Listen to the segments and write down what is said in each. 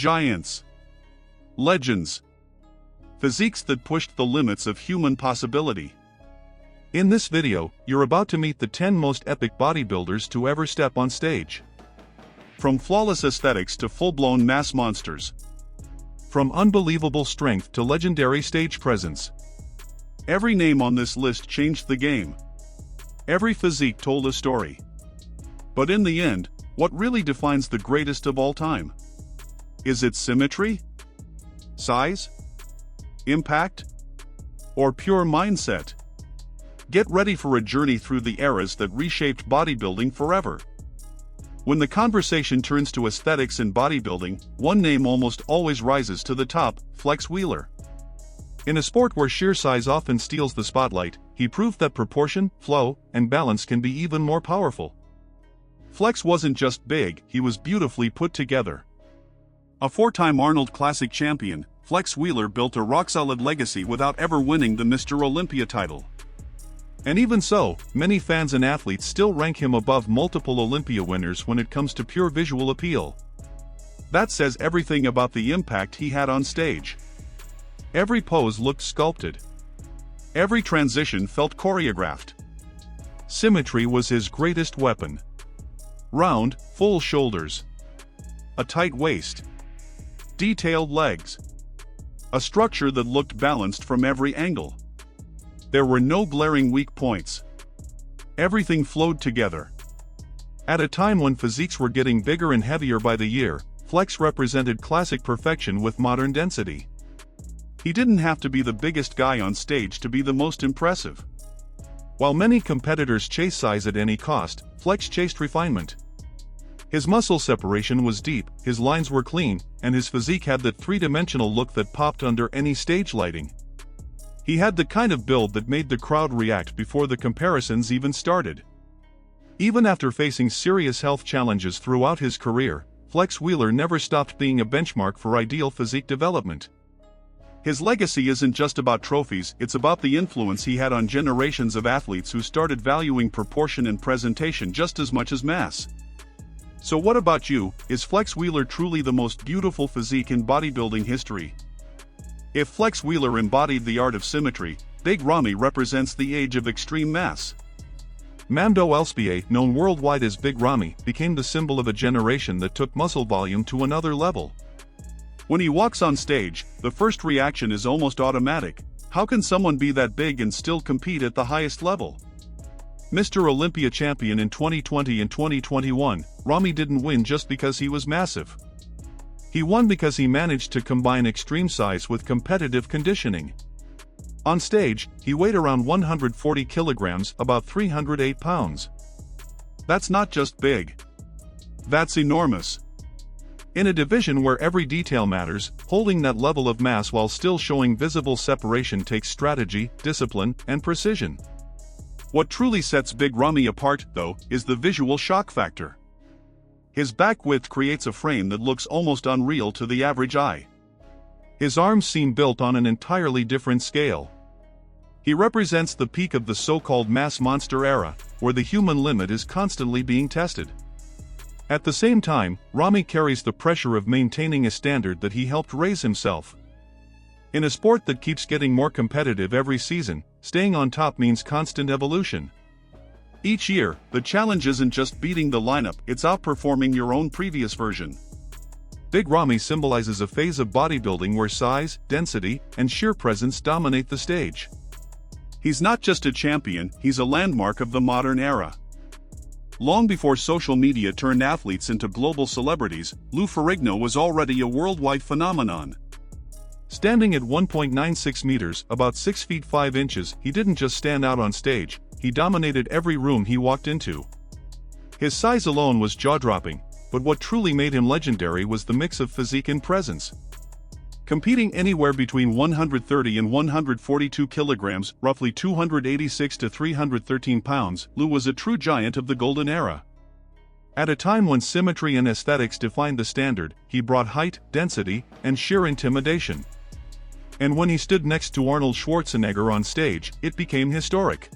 Giants. Legends. Physiques that pushed the limits of human possibility. In this video, you're about to meet the 10 most epic bodybuilders to ever step on stage. From flawless aesthetics to full-blown mass monsters. From unbelievable strength to legendary stage presence. Every name on this list changed the game. Every physique told a story. But in the end, what really defines the greatest of all time? Is it symmetry? Size? Impact? Or pure mindset? Get ready for a journey through the eras that reshaped bodybuilding forever. When the conversation turns to aesthetics in bodybuilding, one name almost always rises to the top: Flex Wheeler. In a sport where sheer size often steals the spotlight, he proved that proportion, flow, and balance can be even more powerful. Flex wasn't just big, he was beautifully put together. A four-time Arnold Classic champion, Flex Wheeler built a rock-solid legacy without ever winning the Mr. Olympia title. And even so, many fans and athletes still rank him above multiple Olympia winners when it comes to pure visual appeal. That says everything about the impact he had on stage. Every pose looked sculpted. Every transition felt choreographed. Symmetry was his greatest weapon. Round, full shoulders. A tight waist. Detailed legs. A structure that looked balanced from every angle. There were no glaring weak points. Everything flowed together. At a time when physiques were getting bigger and heavier by the year, Flex represented classic perfection with modern density. He didn't have to be the biggest guy on stage to be the most impressive. While many competitors chase size at any cost, Flex chased refinement. His muscle separation was deep, his lines were clean, and his physique had that three-dimensional look that popped under any stage lighting. He had the kind of build that made the crowd react before the comparisons even started. Even after facing serious health challenges throughout his career, Flex Wheeler never stopped being a benchmark for ideal physique development. His legacy isn't just about trophies, it's about the influence he had on generations of athletes who started valuing proportion and presentation just as much as mass. So what about you? Is Flex Wheeler truly the most beautiful physique in bodybuilding history? If Flex Wheeler embodied the art of symmetry, Big Ramy represents the age of extreme mass. Mamdo Elspieh, known worldwide as Big Ramy, became the symbol of a generation that took muscle volume to another level. When he walks on stage, the first reaction is almost automatic: how can someone be that big and still compete at the highest level? Mr. Olympia champion in 2020 and 2021, Ramy didn't win just because he was massive. He won because he managed to combine extreme size with competitive conditioning. On stage, he weighed around 140 kilograms, about 308 pounds. That's not just big. That's enormous. In a division where every detail matters, holding that level of mass while still showing visible separation takes strategy, discipline, and precision. What truly sets Big Ramy apart, though, is the visual shock factor. His back width creates a frame that looks almost unreal to the average eye. His arms seem built on an entirely different scale. He represents the peak of the so-called mass monster era, where the human limit is constantly being tested. At the same time, Ramy carries the pressure of maintaining a standard that he helped raise himself. In a sport that keeps getting more competitive every season, staying on top means constant evolution. Each year, the challenge isn't just beating the lineup, it's outperforming your own previous version. Big Ramy symbolizes a phase of bodybuilding where size, density, and sheer presence dominate the stage. He's not just a champion, he's a landmark of the modern era. Long before social media turned athletes into global celebrities, Lou Ferrigno was already a worldwide phenomenon. Standing at 1.96 meters, about 6 feet 5 inches, he didn't just stand out on stage, he dominated every room he walked into. His size alone was jaw-dropping, but what truly made him legendary was the mix of physique and presence. Competing anywhere between 130 and 142 kilograms, roughly 286 to 313 pounds, Lou was a true giant of the golden era. At a time when symmetry and aesthetics defined the standard, he brought height, density, and sheer intimidation. And when he stood next to Arnold Schwarzenegger on stage, it became historic.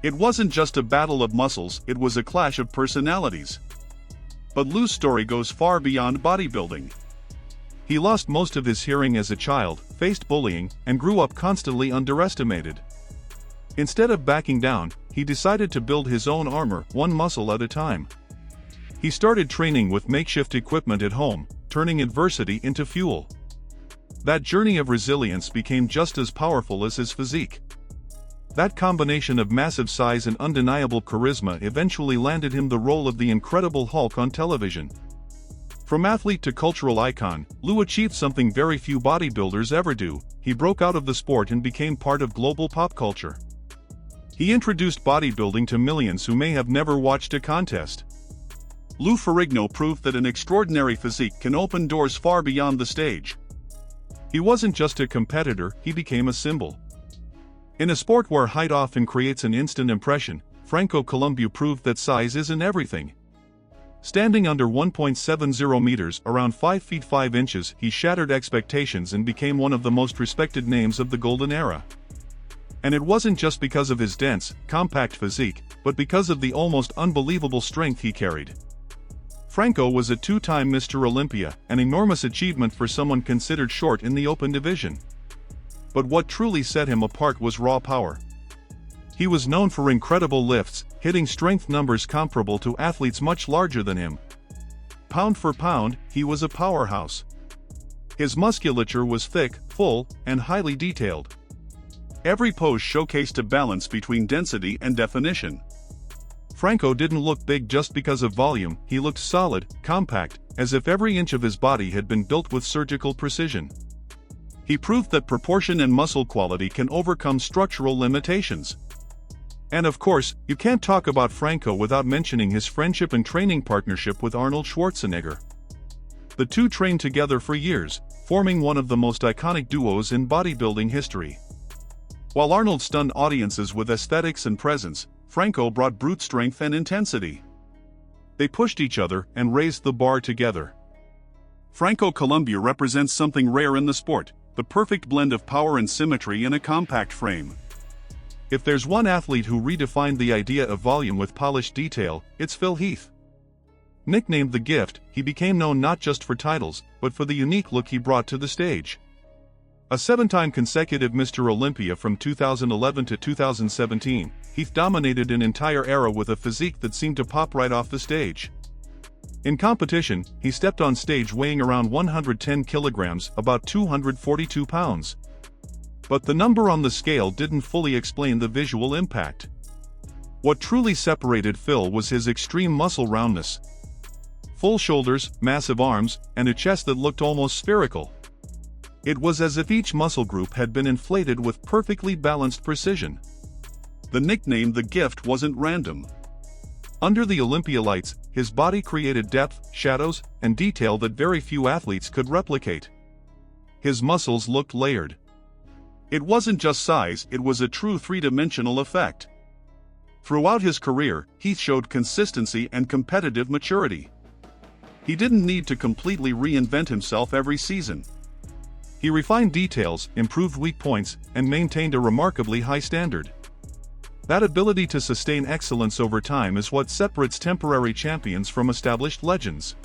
It wasn't just a battle of muscles, it was a clash of personalities. But Lou's story goes far beyond bodybuilding. He lost most of his hearing as a child, faced bullying, and grew up constantly underestimated. Instead of backing down, he decided to build his own armor, one muscle at a time. He started training with makeshift equipment at home, turning adversity into fuel. That journey of resilience became just as powerful as his physique. That combination of massive size and undeniable charisma eventually landed him the role of the Incredible Hulk on television. From athlete to cultural icon, Lou achieved something very few bodybuilders ever do. He broke out of the sport and became part of global pop culture. He introduced bodybuilding to millions who may have never watched a contest. Lou Ferrigno proved that an extraordinary physique can open doors far beyond the stage. He wasn't just a competitor, he became a symbol. In a sport where height often creates an instant impression, Franco Columbu proved that size isn't everything. Standing under 1.70 meters, around 5 feet 5 inches, he shattered expectations and became one of the most respected names of the golden era. And it wasn't just because of his dense, compact physique, but because of the almost unbelievable strength he carried. Franco was a two-time Mr. Olympia, an enormous achievement for someone considered short in the open division. But what truly set him apart was raw power. He was known for incredible lifts, hitting strength numbers comparable to athletes much larger than him. Pound for pound, he was a powerhouse. His musculature was thick, full, and highly detailed. Every pose showcased a balance between density and definition. Franco didn't look big just because of volume, he looked solid, compact, as if every inch of his body had been built with surgical precision. He proved that proportion and muscle quality can overcome structural limitations. And of course, you can't talk about Franco without mentioning his friendship and training partnership with Arnold Schwarzenegger. The two trained together for years, forming one of the most iconic duos in bodybuilding history. While Arnold stunned audiences with aesthetics and presence, Franco brought brute strength and intensity. They pushed each other and raised the bar together. Franco Columbu represents something rare in the sport, the perfect blend of power and symmetry in a compact frame. If there's one athlete who redefined the idea of volume with polished detail, it's Phil Heath. Nicknamed The Gift, he became known not just for titles, but for the unique look he brought to the stage. A 7-time consecutive Mr. Olympia from 2011 to 2017, Heath dominated an entire era with a physique that seemed to pop right off the stage. In competition, he stepped on stage weighing around 110 kilograms, about 242 pounds. But the number on the scale didn't fully explain the visual impact. What truly separated Phil was his extreme muscle roundness. Full shoulders, massive arms, and a chest that looked almost spherical. It was as if each muscle group had been inflated with perfectly balanced precision. The nickname The Gift wasn't random. Under the Olympia lights, his body created depth, shadows, and detail that very few athletes could replicate. His muscles looked layered. It wasn't just size, it was a true three-dimensional effect. Throughout his career, Heath showed consistency and competitive maturity. He didn't need to completely reinvent himself every season. He refined details, improved weak points, and maintained a remarkably high standard. That ability to sustain excellence over time is what separates temporary champions from established legends.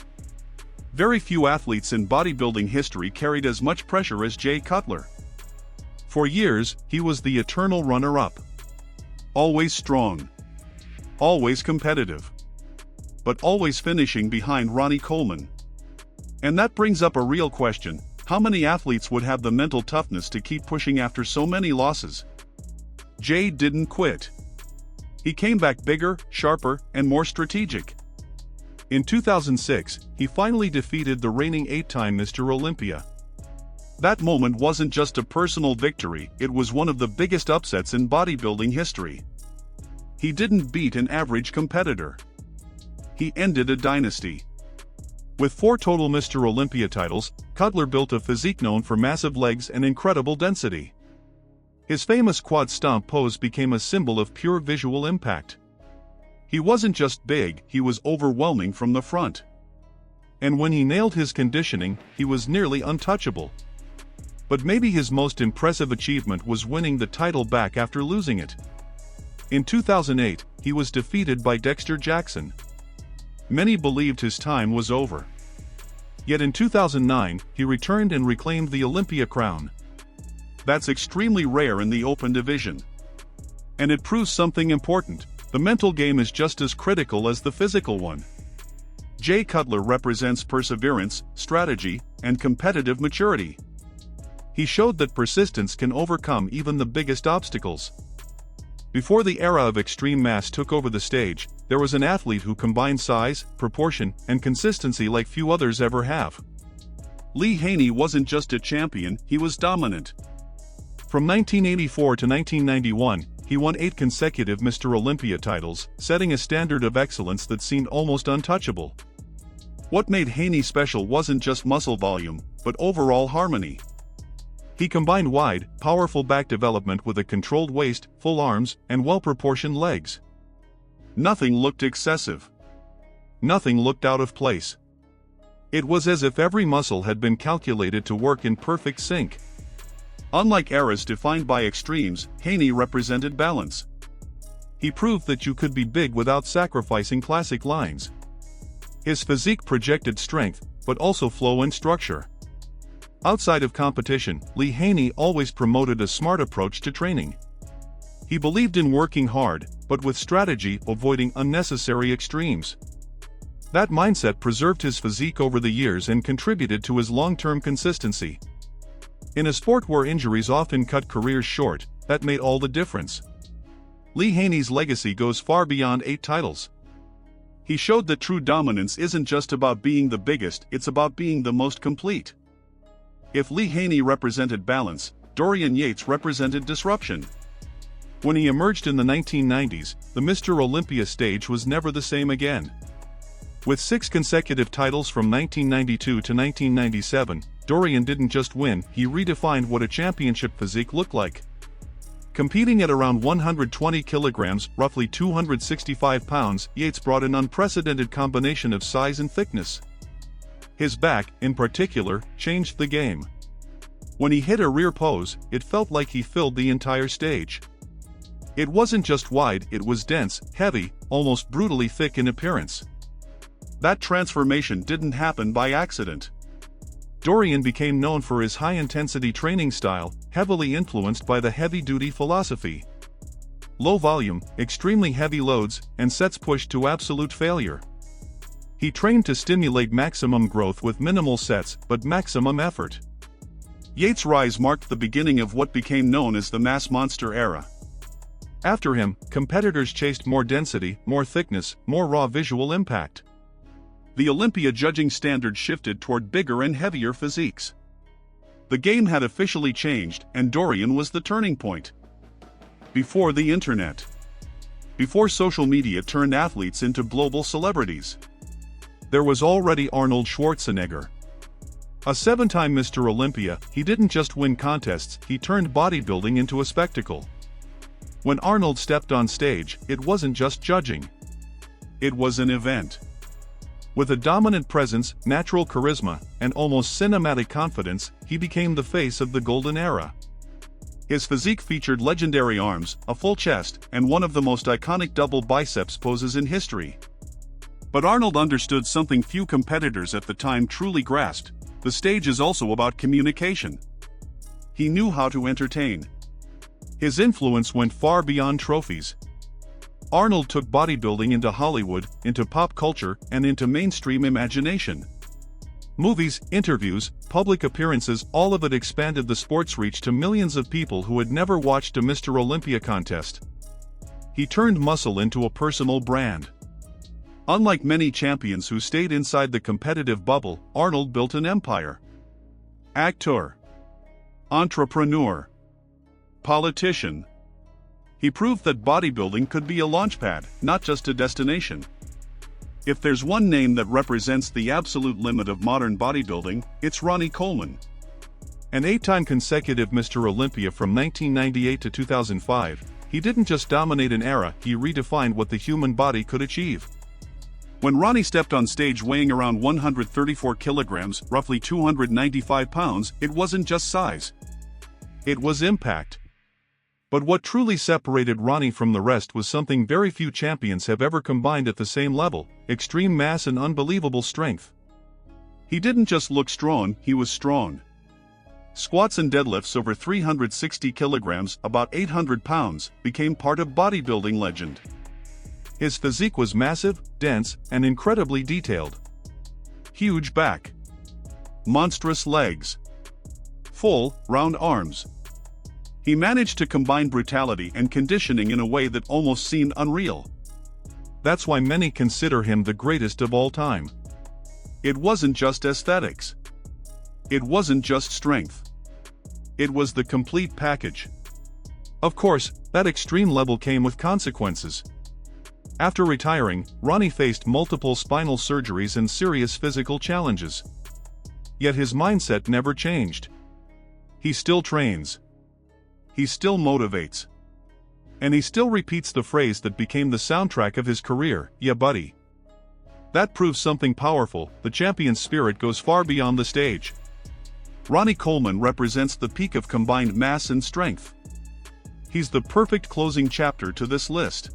Very few athletes in bodybuilding history carried as much pressure as Jay Cutler. For years, he was the eternal runner-up. Always strong. Always competitive. But always finishing behind Ronnie Coleman. And that brings up a real question. How many athletes would have the mental toughness to keep pushing after so many losses? Jay didn't quit. He came back bigger, sharper, and more strategic. In 2006, he finally defeated the reigning 8-time Mr. Olympia. That moment wasn't just a personal victory, it was one of the biggest upsets in bodybuilding history. He didn't beat an average competitor. He ended a dynasty. With 4 total Mr. Olympia titles, Cutler built a physique known for massive legs and incredible density. His famous quad stomp pose became a symbol of pure visual impact. He wasn't just big, he was overwhelming from the front. And when he nailed his conditioning, he was nearly untouchable. But maybe his most impressive achievement was winning the title back after losing it. In 2008, he was defeated by Dexter Jackson. Many believed his time was over. Yet in 2009, he returned and reclaimed the Olympia crown. That's extremely rare in the open division. And it proves something important: the mental game is just as critical as the physical one. Jay Cutler represents perseverance, strategy, and competitive maturity. He showed that persistence can overcome even the biggest obstacles. Before the era of extreme mass took over the stage, there was an athlete who combined size, proportion, and consistency like few others ever have. Lee Haney wasn't just a champion, he was dominant. From 1984 to 1991, he won 8 consecutive Mr. Olympia titles, setting a standard of excellence that seemed almost untouchable. What made Haney special wasn't just muscle volume, but overall harmony. He combined wide, powerful back development with a controlled waist, full arms, and well-proportioned legs. Nothing looked excessive. Nothing looked out of place. It was as if every muscle had been calculated to work in perfect sync. Unlike eras defined by extremes, Haney represented balance. He proved that you could be big without sacrificing classic lines. His physique projected strength, but also flow and structure. Outside of competition, Lee Haney always promoted a smart approach to training. He believed in working hard, but with strategy, avoiding unnecessary extremes. That mindset preserved his physique over the years and contributed to his long-term consistency. In a sport where injuries often cut careers short, that made all the difference. Lee Haney's legacy goes far beyond 8 titles. He showed that true dominance isn't just about being the biggest, it's about being the most complete. If Lee Haney represented balance, Dorian Yates represented disruption. When he emerged in the 1990s, the Mr. Olympia stage was never the same again. With 6 consecutive titles from 1992 to 1997, Dorian didn't just win, he redefined what a championship physique looked like. Competing at around 120 kilograms, roughly 265 pounds, Yates brought an unprecedented combination of size and thickness. His back, in particular, changed the game. When he hit a rear pose, it felt like he filled the entire stage. It wasn't just wide, it was dense, heavy, almost brutally thick in appearance. That transformation didn't happen by accident. Dorian became known for his high-intensity training style, heavily influenced by the heavy-duty philosophy. Low volume, extremely heavy loads, and sets pushed to absolute failure. He trained to stimulate maximum growth with minimal sets, but maximum effort. Yates' rise marked the beginning of what became known as the mass monster era. After him, competitors chased more density, more thickness, more raw visual impact. The Olympia judging standard shifted toward bigger and heavier physiques. The game had officially changed, and Dorian was the turning point. Before the internet. Before social media turned athletes into global celebrities. There was already Arnold Schwarzenegger. A 7-time Mr. Olympia, he didn't just win contests, he turned bodybuilding into a spectacle. When Arnold stepped on stage, it wasn't just judging. It was an event. With a dominant presence, natural charisma, and almost cinematic confidence, he became the face of the golden era. His physique featured legendary arms, a full chest, and one of the most iconic double biceps poses in history. But Arnold understood something few competitors at the time truly grasped: the stage is also about communication. He knew how to entertain. His influence went far beyond trophies. Arnold took bodybuilding into Hollywood, into pop culture, and into mainstream imagination. Movies, interviews, public appearances, all of it expanded the sport's reach to millions of people who had never watched a Mr. Olympia contest. He turned muscle into a personal brand. Unlike many champions who stayed inside the competitive bubble, Arnold built an empire. Actor, entrepreneur, politician. He proved that bodybuilding could be a launchpad, not just a destination. If there's one name that represents the absolute limit of modern bodybuilding, it's Ronnie Coleman. An 8-time consecutive Mr. Olympia from 1998 to 2005, he didn't just dominate an era, he redefined what the human body could achieve. When Ronnie stepped on stage weighing around 134 kilograms, roughly 295 pounds, it wasn't just size. It was impact. But what truly separated Ronnie from the rest was something very few champions have ever combined at the same level: extreme mass and unbelievable strength. He didn't just look strong, he was strong. Squats and deadlifts over 360 kilograms, about 800 pounds, became part of bodybuilding legend. His physique was massive, dense, and incredibly detailed. Huge back. Monstrous legs. Full, round arms. He managed to combine brutality and conditioning in a way that almost seemed unreal. That's why many consider him the greatest of all time. It wasn't just aesthetics. It wasn't just strength. It was the complete package. Of course, that extreme level came with consequences. After retiring, Ronnie faced multiple spinal surgeries and serious physical challenges. Yet his mindset never changed. He still trains. He still motivates. And he still repeats the phrase that became the soundtrack of his career, "Yeah, buddy." That proves something powerful: the champion's spirit goes far beyond the stage. Ronnie Coleman represents the peak of combined mass and strength. He's the perfect closing chapter to this list.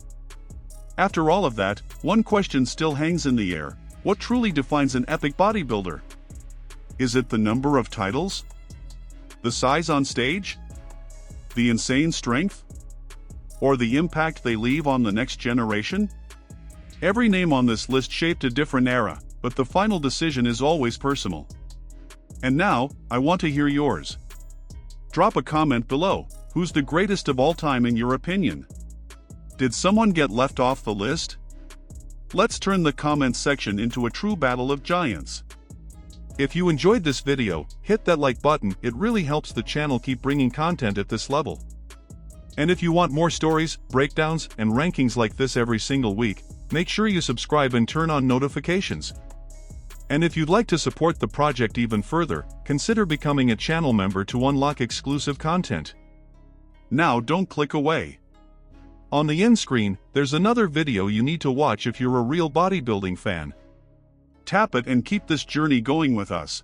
After all of that, one question still hangs in the air: what truly defines an epic bodybuilder? Is it the number of titles? The size on stage? The insane strength? Or the impact they leave on the next generation? Every name on this list shaped a different era, but the final decision is always personal. And now, I want to hear yours. Drop a comment below. Who's the greatest of all time in your opinion? Did someone get left off the list? Let's turn the comments section into a true battle of giants. If you enjoyed this video, hit that like button. It really helps the channel keep bringing content at this level. And if you want more stories, breakdowns, and rankings like this every single week, make sure you subscribe and turn on notifications. And if you'd like to support the project even further, consider becoming a channel member to unlock exclusive content. Now don't click away. On the end screen, there's another video you need to watch if you're a real bodybuilding fan. Tap it and keep this journey going with us.